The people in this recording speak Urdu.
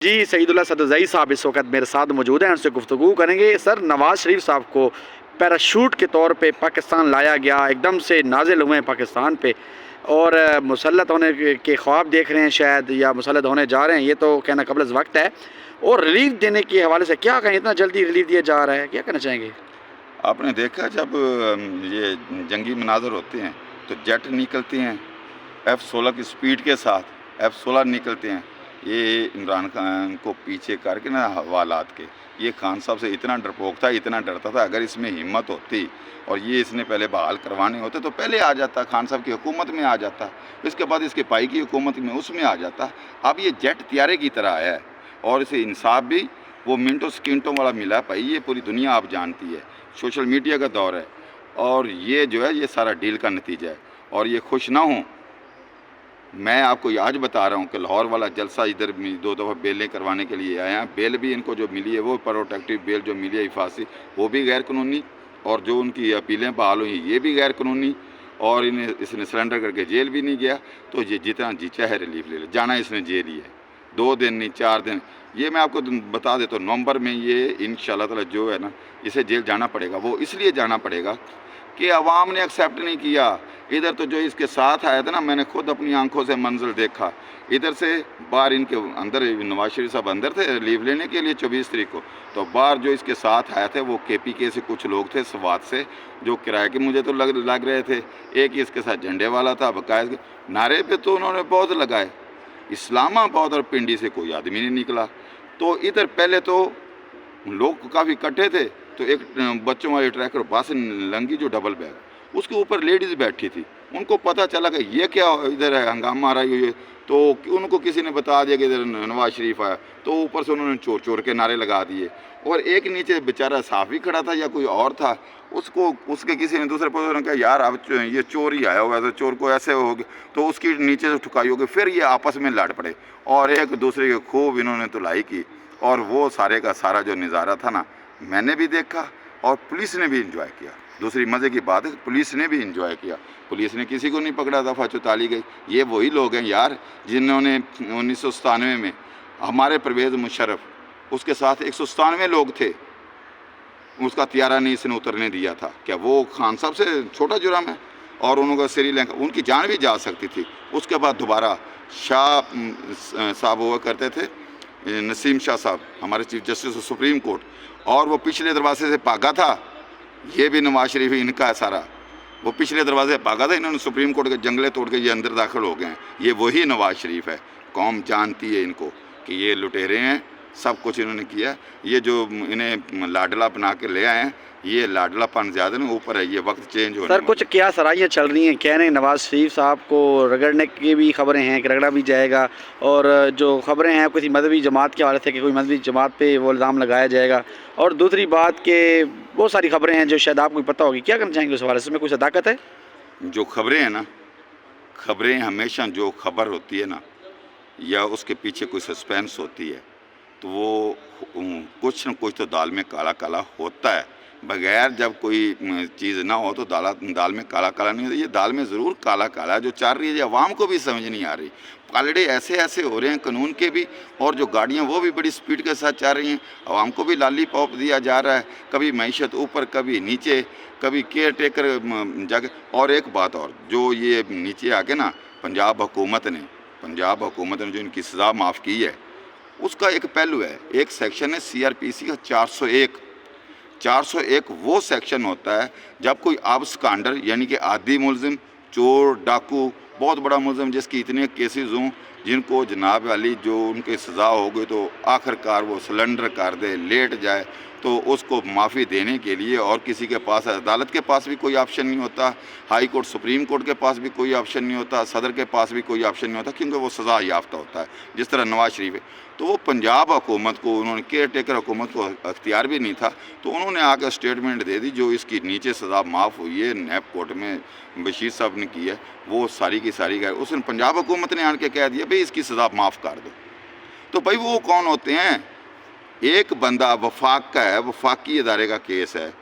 جی سعید اللہ صدرزئی صاحب اس وقت میرے ساتھ موجود ہیں، ان سے گفتگو کریں گے۔ سر، نواز شریف صاحب کو پیراشوٹ کے طور پہ پاکستان لایا گیا، ایک دم سے نازل ہوئے ہیں پاکستان پہ اور مسلط ہونے کے خواب دیکھ رہے ہیں شاید، یا مسلط ہونے جا رہے ہیں، یہ تو کہنا قبل از وقت ہے۔ اور ریلیف دینے کے حوالے سے کیا کہیں، اتنا جلدی ریلیف دیا جا رہا ہے، کیا کہنا چاہیں گے؟ آپ نے دیکھا جب یہ جنگی مناظر ہوتے ہیں تو جیٹ نکلتے ہیں F-16 کی سپیڈ کے ساتھ، F-16 نکلتے ہیں، یہ عمران خان کو پیچھے کر کے نا حوالات کے، یہ خان صاحب سے اتنا ڈرپوک تھا، اتنا ڈرتا تھا، اگر اس میں ہمت ہوتی اور یہ اس نے پہلے بحال کروانے ہوتے تو پہلے آ جاتا، خان صاحب کی حکومت میں آ جاتا، اس کے بعد اس کے پائی کی حکومت میں اس میں آ جاتا۔ اب یہ جیٹ طیارے کی طرح آیا ہے اور اسے انصاف بھی وہ منٹوں سیکنڈوں والا ملا پائی، یہ پوری دنیا آپ جانتی ہے، سوشل میڈیا کا دور ہے، اور یہ جو ہے یہ سارا ڈیل کا نتیجہ ہے۔ اور یہ خوش نہ ہوں، میں آپ کو آج بتا رہا ہوں کہ لاہور والا جلسہ ادھر 2 دفعہ بیلیں کروانے کے لیے آیا ہیں، بیل بھی ان کو جو ملی ہے وہ پروٹیکٹیو بیل جو ملی ہے حفاظتی، وہ بھی غیر قانونی، اور جو ان کی اپیلیں بحال ہوئی یہ بھی غیر قانونی، اور اس نے سرنڈر کر کے جیل بھی نہیں گیا، تو یہ جتنا جی چاہے ریلیف لے لے، جانا اس نے جیل ہی ہے، 2 دن نہیں 4 دن۔ یہ میں آپ کو بتا دیتا ہوں، نومبر میں یہ انشاءاللہ تعالی جو ہے نا اسے جیل جانا پڑے گا، وہ اس لیے جانا پڑے گا کہ عوام نے ایکسیپٹ نہیں کیا۔ ادھر تو جو اس کے ساتھ آیا تھا نا، میں نے خود اپنی آنکھوں سے منظر دیکھا، ادھر سے باہر ان کے اندر نواز شریف صاحب اندر تھے ریلیف لینے کے لیے 24 تاریخ کو، تو باہر جو اس کے ساتھ آئے تھے وہ KPK سے کچھ لوگ تھے، سوات سے، جو کرائے کے مجھے تو لگ رہے تھے، ایک ہی اس کے ساتھ جھنڈے والا تھا، باقاعدہ نعرے پہ تو انہوں نے بہت لگائے، اسلام آباد اور پنڈی سے کوئی آدمی نہیں نکلا۔ تو ادھر پہلے تو لوگ کافی اکٹھے تھے، تو ایک بچوں والی ٹریکر بس لنگی جو ڈبل بیگ، اس کے اوپر لیڈیز بیٹھی تھی، ان کو پتہ چلا کہ یہ کیا ادھر ہے ہنگامہ آ رہی ہوئی ہے، تو ان کو کسی نے بتا دیا کہ ادھر نواز شریف آیا، تو اوپر سے انہوں نے چور چور کے نعرے لگا دیے، اور ایک نیچے بیچارہ صحافی کھڑا تھا یا کوئی اور تھا، اس کے کسی نے دوسرے پوزیشن نے کہا یار اب یہ چور ہی آیا ہوا ہے، تو چور کو ایسے ہو گیا، تو اس کی نیچے سے ٹھکائی ہو گئی، پھر یہ آپس میں لڑ پڑے اور ایک دوسرے کے خوب انہوں نے تلائی کی، اور وہ سارے کا سارا جو نظارہ تھا نا میں نے بھی دیکھا اور پولیس نے بھی انجوائے کیا۔ دوسری مزے کی بات ہے پولیس نے بھی انجوائے کیا، پولیس نے کسی کو نہیں پکڑا، دفعہ چوتالی گئی۔ یہ وہی لوگ ہیں یار جنہوں نے 1997 میں ہمارے پرویز مشرف، اس کے ساتھ 197 لوگ تھے، اس کا طیارہ نہیں اس نے اترنے دیا تھا، کیا وہ خان صاحب سے چھوٹا جرم ہے؟ اور انہوں کا سری لنکا، ان کی جان بھی جا سکتی تھی۔ اس کے بعد دوبارہ شاہ صاحب ہوا کرتے تھے، نسیم شاہ صاحب، ہمارے chief justice of supreme court, اور وہ پچھلے دروازے سے بھاگا تھا، یہ بھی نواز شریف ان کا ہے سارا، وہ پچھلے دروازے سے بھاگا تھا، انہوں نے سپریم کورٹ کے جنگلے توڑ کے یہ اندر داخل ہو گئے ہیں، یہ وہی نواز شریف ہے۔ قوم جانتی ہے ان کو کہ یہ لٹیرے ہیں، سب کچھ انہوں نے کیا۔ یہ جو انہیں لاڈلا بنا کے لے آئے ہیں، یہ لاڈلا پن زیادہ نہیں اوپر ہے، یہ وقت چینج ہونے سر، کچھ کیا سرائیاں چل رہی ہیں، کہہ رہے ہیں نواز شریف صاحب کو رگڑنے کی بھی خبریں ہیں کہ رگڑا بھی جائے گا، اور جو خبریں ہیں کسی مذہبی جماعت کے حوالے سے کہ کوئی مذہبی جماعت پہ وہ الزام لگایا جائے گا، اور دوسری بات کہ بہت ساری خبریں ہیں جو شاید آپ کو پتہ ہوگی، کیا کرنا چاہیں گے اس حوالے سے؟ اس میں کوئی صداقت ہے؟ جو خبریں ہیں نا، خبریں ہمیشہ جو خبر ہوتی ہے نا، یا اس کے پیچھے کوئی سسپینس ہوتی ہے، تو وہ کچھ نہ کچھ تو دال میں کالا کالا ہوتا ہے، بغیر جب کوئی چیز نہ ہو تو دال میں کالا کالا نہیں ہوتا، یہ دال میں ضرور کالا کالا جو چل رہی ہے، یہ عوام کو بھی سمجھ نہیں آ رہی، پالڑے ایسے ہو رہے ہیں قانون کے بھی، اور جو گاڑیاں وہ بھی بڑی سپیڈ کے ساتھ چل رہی ہیں، عوام کو بھی لالی پاپ دیا جا رہا ہے، کبھی معیشت اوپر کبھی نیچے، کبھی کیئر ٹیکر جا کے، اور ایک بات اور، جو یہ نیچے آ کے نا پنجاب حکومت نے جو ان کی سزا معاف کی ہے، اس کا ایک پہلو ہے، ایک سیکشن ہے CRPC کا 401 وہ سیکشن ہوتا ہے جب کوئی آبسکانڈر یعنی کہ عادی ملزم، چور ڈاکو، بہت بڑا ملزم جس کی اتنے کیسز ہوں، جن کو جناب علی جو ان کے سزا ہو گئی تو آخر کار وہ سلنڈر کر دے، لیٹ جائے، تو اس کو معافی دینے کے لیے، اور کسی کے پاس، عدالت کے پاس بھی کوئی آپشن نہیں ہوتا، ہائی کورٹ سپریم کورٹ کے پاس بھی کوئی آپشن نہیں ہوتا، صدر کے پاس بھی کوئی آپشن نہیں ہوتا، کیونکہ وہ سزا یافتہ ہوتا ہے، جس طرح نواز شریف ہے۔ تو وہ پنجاب حکومت کو، انہوں نے کیئر ٹیکر حکومت کو اختیار بھی نہیں تھا، تو انہوں نے آ کے اسٹیٹمنٹ دے دی، جو اس کی نیچے سزا معاف ہوئی ہے نیب کورٹ میں بشیر صاحب نے کی ہے، وہ ساری کی ساری گئے، اس نے پنجاب حکومت نے آن کے کہہ دیا بھئی اس کی سزا معاف کر دو۔ تو بھئی وہ کون ہوتے ہیں؟ ایک بندہ وفاق کا ہے، وفاقی ادارے کا کیس ہے،